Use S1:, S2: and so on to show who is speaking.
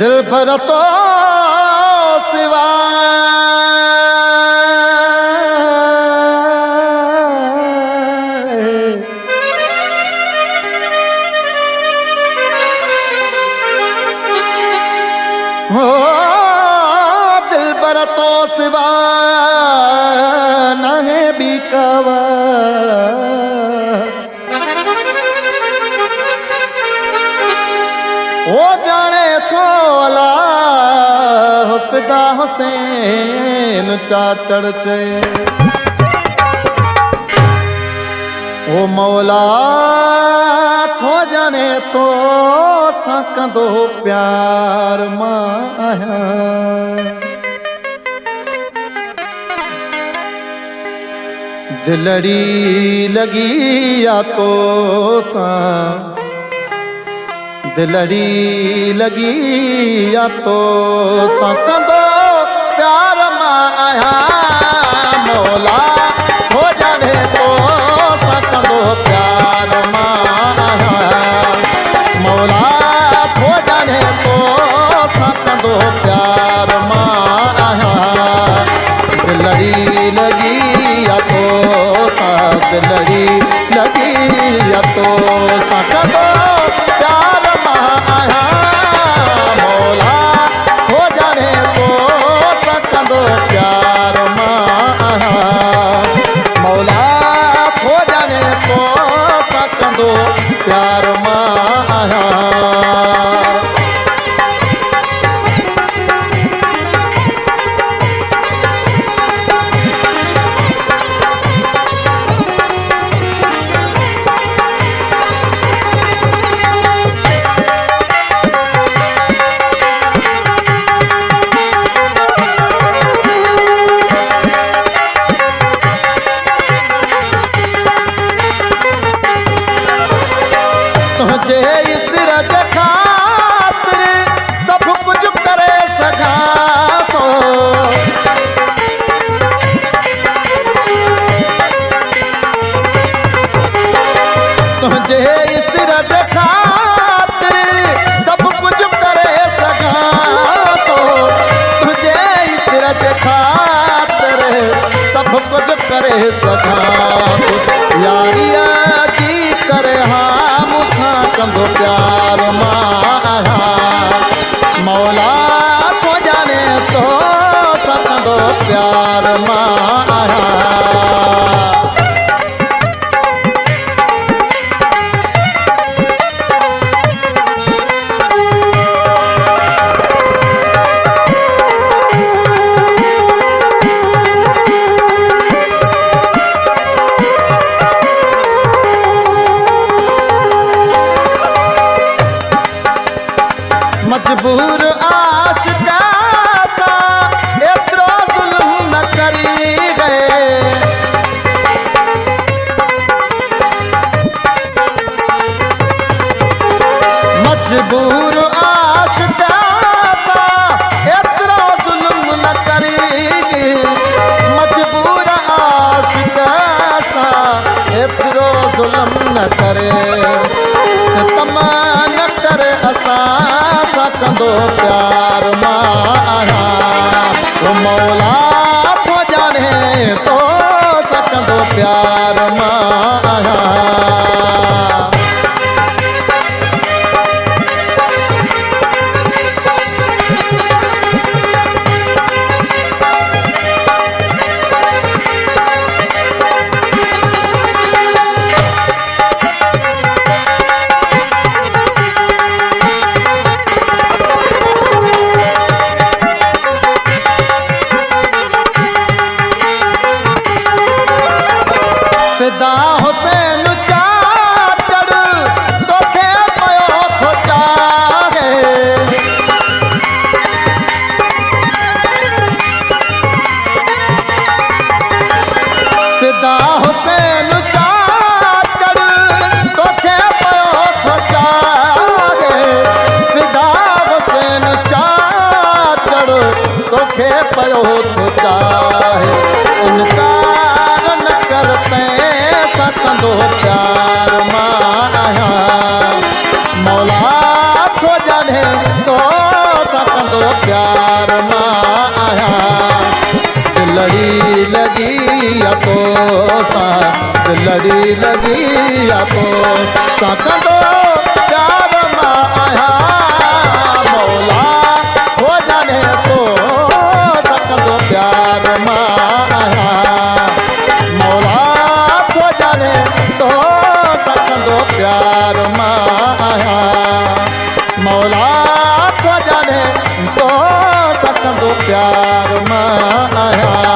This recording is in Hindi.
S1: दिल भर तो सिवा हो दिल भर तो सिवा न है बिकावा ओ जाने थोला फिदा हुसैन चा चढ़चे ओ मौला थो जाने तो सकंदो प्यार माया दिलड़ी लगी या तो सा दिलड़ी लगी या तो सकंदो प्यार माया मौला हो जाने तो सकंदो प्यार माया मौला हो जाने तो सकंदो प्यार माया दिलड़ी लगी या तो दिलड़ी लगी या तो सकंदो प्यार माया मौला हो जाने तो सकंदो प्यार माया मौला हो जाने तो सकंदो प्यार माया तुझे इस रज खातिर सब कुछ करे सका तो तुझे इस रज खातिर सब कुछ करे सका तो तुझे इस रज खातिर सब कुछ करे सका तो यारिया जी करे हम सकंदो प्यार माया मौला तो जाने तो सकंदो प्यार माया मजबूर आशिका सा एतरो जुल्म न करी गए मजबूर आशिका सा एतरो जुल्म न करी मजबूर आशिका सा एतरो जुल्म न करे सितम न करे असा सकंदो प्यार माया ओ मौला तो जाने तो सकंदो प्यार माया फिदा हुसैन चा चढ़ तोखे पयो थो चाहे फिदा हुसैन चा चढ़ तोखे पयो थो चाहे फिदा हुसैन चा चढ़ तोखे पयो थो चाहे इनकार न करते सकंदो सां दिलड़ी लॻी आ तो सां कंदो प्यार मां आहियां मौला हो जाने तो सां कंदो प्यार मां आहियां मौला हो जाने तो सां कंदो प्यार मां आहियां मौला हो जाने तो सां कंदो प्यार मां आहियां